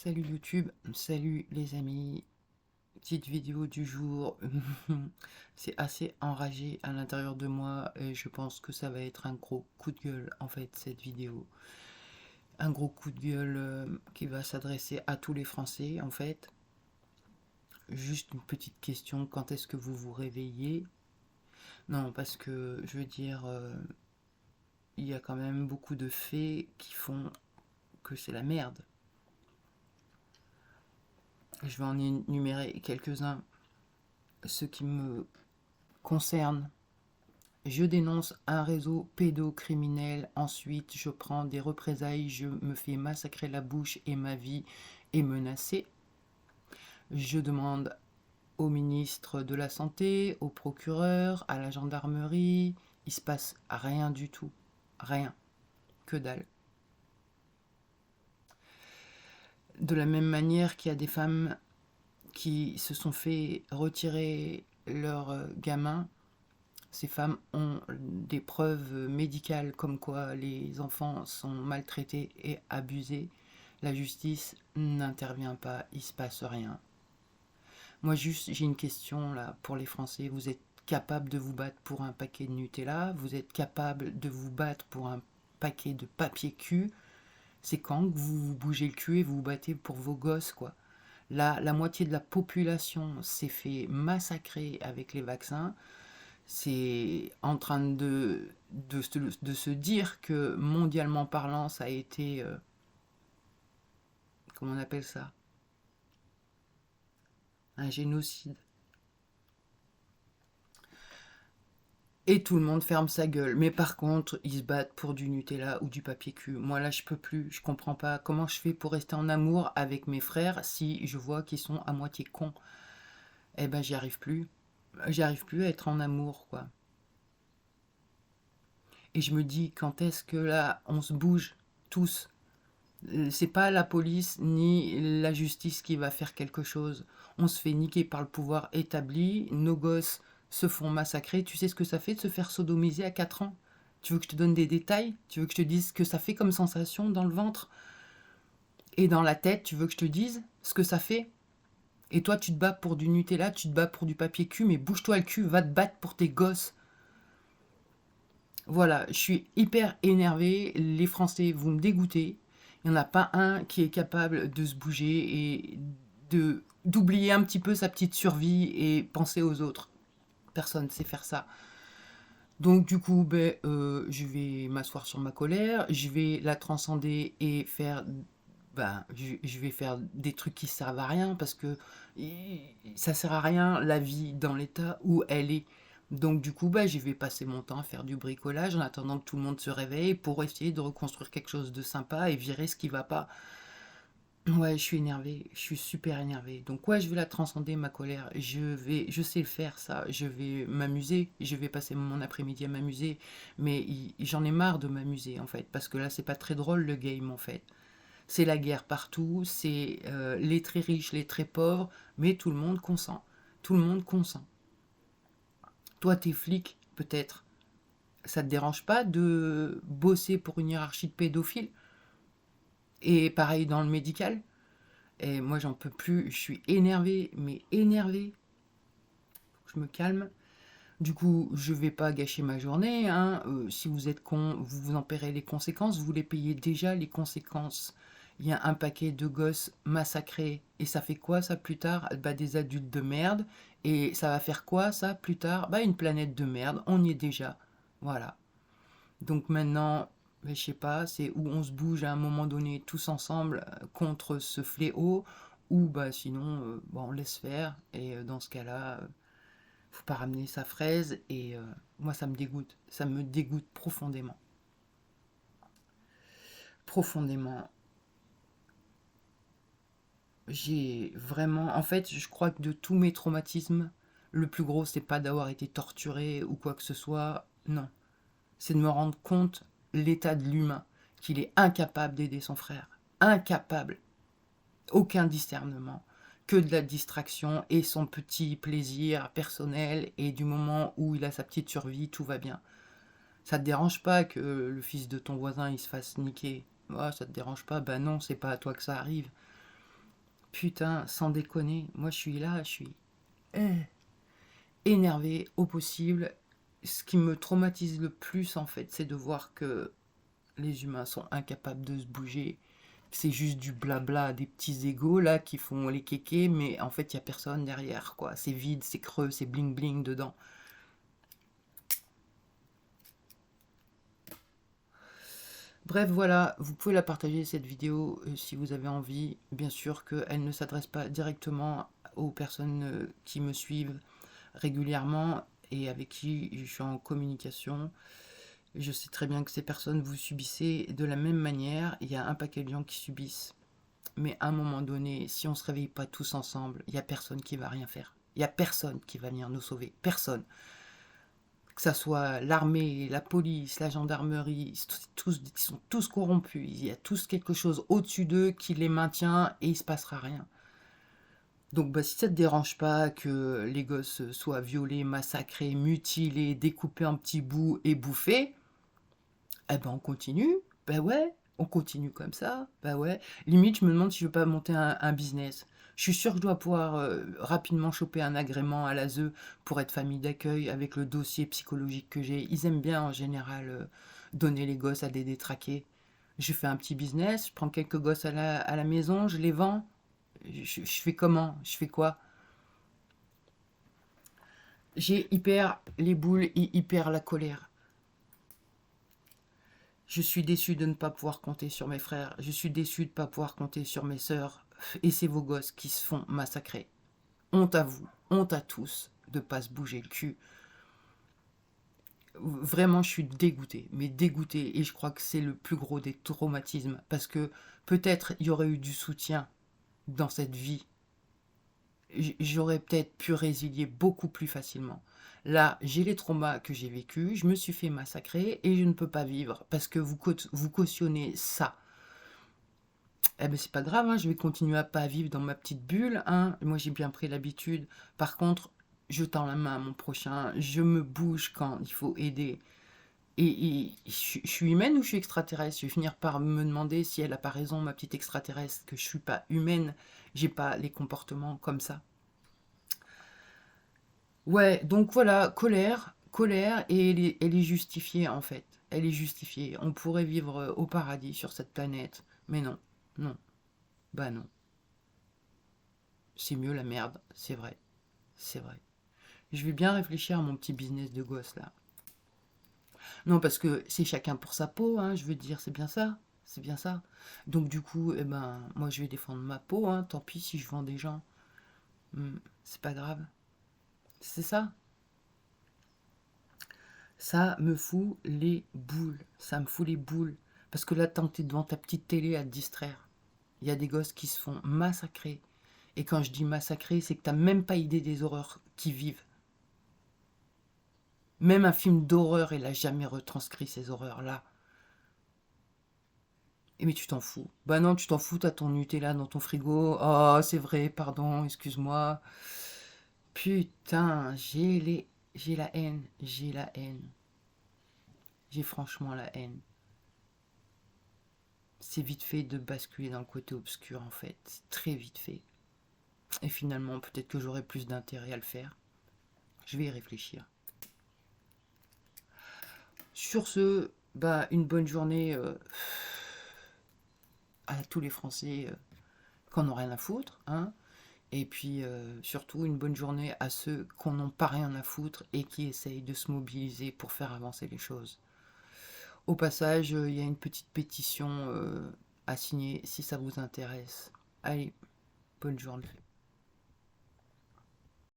Salut YouTube, salut les amis, petite vidéo du jour. C'est assez enragé à l'intérieur de moi et je pense que ça va être un gros coup de gueule en fait cette vidéo. Un gros coup de gueule qui va s'adresser à tous les Français en fait. Juste une petite question, quand est-ce que vous vous réveillez? Non, parce que je veux dire, il y a quand même beaucoup de faits qui font que c'est la merde. Je vais en énumérer quelques-uns. Ceux qui me concernent. Je dénonce un réseau pédocriminel, ensuite je prends des représailles, je me fais massacrer la bouche et ma vie est menacée. Je demande au ministre de la Santé, au procureur, à la gendarmerie, il se passe rien du tout. Rien. Que dalle. De la même manière qu'il y a des femmes qui se sont fait retirer leur gamin. Ces femmes ont des preuves médicales comme quoi les enfants sont maltraités et abusés. La justice n'intervient pas, il se passe rien. Moi juste, j'ai une question là pour les Français. Vous êtes capable de vous battre pour un paquet de Nutella? Vous êtes capable de vous battre pour un paquet de papier cul? C'est quand que vous vous bougez le cul et vous vous battez pour vos gosses, quoi? Là, la moitié de la population s'est fait massacrer avec les vaccins. C'est en train de se dire que mondialement parlant, ça a été, comment on appelle ça? Un génocide. Et tout le monde ferme sa gueule. Mais par contre, ils se battent pour du Nutella ou du papier cul. Moi là, je peux plus. Je comprends pas comment je fais pour rester en amour avec mes frères si je vois qu'ils sont à moitié cons. Eh ben, j'y arrive plus. J'y arrive plus à être en amour, quoi. Et je me dis, quand est-ce que là, on se bouge tous? C'est pas la police ni la justice qui va faire quelque chose. On se fait niquer par le pouvoir établi, nos gosses se font massacrer. Tu sais ce que ça fait de se faire sodomiser à 4 ans? Tu veux que je te donne des détails? Tu veux que je te dise ce que ça fait comme sensation dans le ventre et dans la tête? Tu veux que je te dise ce que ça fait? Et toi, tu te bats pour du Nutella, tu te bats pour du papier cul, mais bouge-toi le cul, va te battre pour tes gosses. Voilà, je suis hyper énervée. Les Français, vous me dégoûtez. Il n'y en a pas un qui est capable de se bouger et d'oublier un petit peu sa petite survie et penser aux autres. Personne ne sait faire ça. Donc du coup, je vais m'asseoir sur ma colère, je vais la transcender et faire, je vais faire des trucs qui servent à rien parce que ça sert à rien la vie dans l'état où elle est. Donc du coup, je vais passer mon temps à faire du bricolage en attendant que tout le monde se réveille pour essayer de reconstruire quelque chose de sympa et virer ce qui va pas. Ouais, je suis énervée, je suis super énervée. Donc ouais, je vais la transcender, ma colère. Je sais le faire, ça. Je vais m'amuser, je vais passer mon après-midi à m'amuser. Mais j'en ai marre de m'amuser, en fait. Parce que là, c'est pas très drôle, le game, en fait. C'est la guerre partout, c'est les très riches, les très pauvres, mais tout le monde consent. Tout le monde consent. Toi, t'es flic, peut-être. Ça te dérange pas de bosser pour une hiérarchie de pédophiles? Et pareil dans le médical? Et moi, j'en peux plus. Je suis énervée, mais énervée. Faut que je me calme. Du coup, je vais pas gâcher ma journée, hein. Si vous êtes con, vous vous en paierez les conséquences. Vous les payez déjà, les conséquences. Il y a un paquet de gosses massacrés. Et ça fait quoi, ça, plus tard? Des adultes de merde. Et ça va faire quoi, ça, plus tard? Une planète de merde. On y est déjà. Voilà. Donc maintenant, je sais pas, c'est où on se bouge à un moment donné tous ensemble contre ce fléau, ou sinon, on laisse faire. Et dans ce cas-là, faut pas ramener sa fraise. Et moi, ça me dégoûte profondément, profondément. J'ai vraiment, en fait, je crois que de tous mes traumatismes, le plus gros, c'est pas d'avoir été torturé ou quoi que ce soit. Non, c'est de me rendre compte l'état de l'humain, qu'il est incapable d'aider son frère. Incapable. Aucun discernement. Que de la distraction et son petit plaisir personnel. Et du moment où il a sa petite survie, tout va bien. Ça te dérange pas que le fils de ton voisin il se fasse niquer? Ça te dérange pas? Non, c'est pas à toi que ça arrive. putain, sans déconner, moi je suis là, je suis énervée au possible. Ce qui me traumatise le plus, en fait, c'est de voir que les humains sont incapables de se bouger. C'est juste du blabla, des petits égos là qui font les kékés, mais en fait il n'y a personne derrière, quoi. C'est vide, c'est creux, c'est bling bling dedans. Bref, voilà, vous pouvez la partager cette vidéo si vous avez envie. Bien sûr qu'elle ne s'adresse pas directement aux personnes qui me suivent régulièrement et avec qui je suis en communication. Je sais très bien que ces personnes vous subissez de la même manière. Il y a un paquet de gens qui subissent. Mais à un moment donné, si on ne se réveille pas tous ensemble, il n'y a personne qui va rien faire. Il n'y a personne qui va venir nous sauver. Personne. Que ça soit l'armée, la police, la gendarmerie, ils sont tous corrompus. Il y a tous quelque chose au-dessus d'eux qui les maintient et il ne se passera rien. Donc si ça ne te dérange pas que les gosses soient violés, massacrés, mutilés, découpés en petits bouts et bouffés, eh ben on continue. Ben ouais, on continue comme ça. Ben ouais. Limite, je me demande si je veux pas monter un business. Je suis sûre que je dois pouvoir rapidement choper un agrément à l'ASE pour être famille d'accueil avec le dossier psychologique que j'ai. Ils aiment bien en général donner les gosses à des détraqués. Je fais un petit business, je prends quelques gosses à la maison, je les vends. Je fais comment? Je fais quoi? J'ai hyper les boules et hyper la colère. Je suis déçu de ne pas pouvoir compter sur mes frères. Je suis déçu de ne pas pouvoir compter sur mes sœurs. Et c'est vos gosses qui se font massacrer. Honte à vous, honte à tous de ne pas se bouger le cul. Vraiment, je suis dégoûtée, mais dégoûtée. Et je crois que c'est le plus gros des traumatismes. Parce que peut-être il y aurait eu du soutien dans cette vie. J'aurais peut-être pu résilier beaucoup plus facilement. Là, j'ai les traumas que j'ai vécus, je me suis fait massacrer et je ne peux pas vivre parce que vous cautionnez ça. Eh ben c'est pas grave, hein, je vais continuer à pas vivre dans ma petite bulle. Hein. Moi j'ai bien pris l'habitude. Par contre, je tends la main à mon prochain, je me bouge quand il faut aider. Et je suis humaine ou je suis extraterrestre? Je vais finir par me demander si elle a pas raison, ma petite extraterrestre, que je suis pas humaine, j'ai pas les comportements comme ça. Ouais, donc voilà, colère, et elle est justifiée en fait. Elle est justifiée. On pourrait vivre au paradis sur cette planète, mais non, non, bah non. C'est mieux la merde, c'est vrai, c'est vrai. Je vais bien réfléchir à mon petit business de gosse là. Non, parce que c'est chacun pour sa peau, hein, je veux dire, c'est bien ça, c'est bien ça. Donc du coup, eh ben, moi je vais défendre ma peau, hein, tant pis si je vends des gens. C'est pas grave, c'est ça. Ça me fout les boules. Ça me fout les boules. Parce que là, tant que t'es devant ta petite télé à te distraire, il y a des gosses qui se font massacrer. Et quand je dis massacrer, c'est que t'as même pas idée des horreurs qu'ils vivent. Même un film d'horreur, il a jamais retranscrit ces horreurs-là. Et mais tu t'en fous. Bah non, tu t'en fous, t'as ton Nutella dans ton frigo. Oh, c'est vrai, pardon, excuse-moi. Putain, j'ai la haine, j'ai la haine. J'ai franchement la haine. C'est vite fait de basculer dans le côté obscur en fait. C'est très vite fait. Et finalement, peut-être que j'aurai plus d'intérêt à le faire. Je vais y réfléchir. Sur ce, bah, une bonne journée à tous les Français qui n'en ont rien à foutre. Hein. Et puis surtout une bonne journée à ceux qui n'ont pas rien à foutre et qui essayent de se mobiliser pour faire avancer les choses. Au passage, il y a une petite pétition à signer si ça vous intéresse. Allez, bonne journée.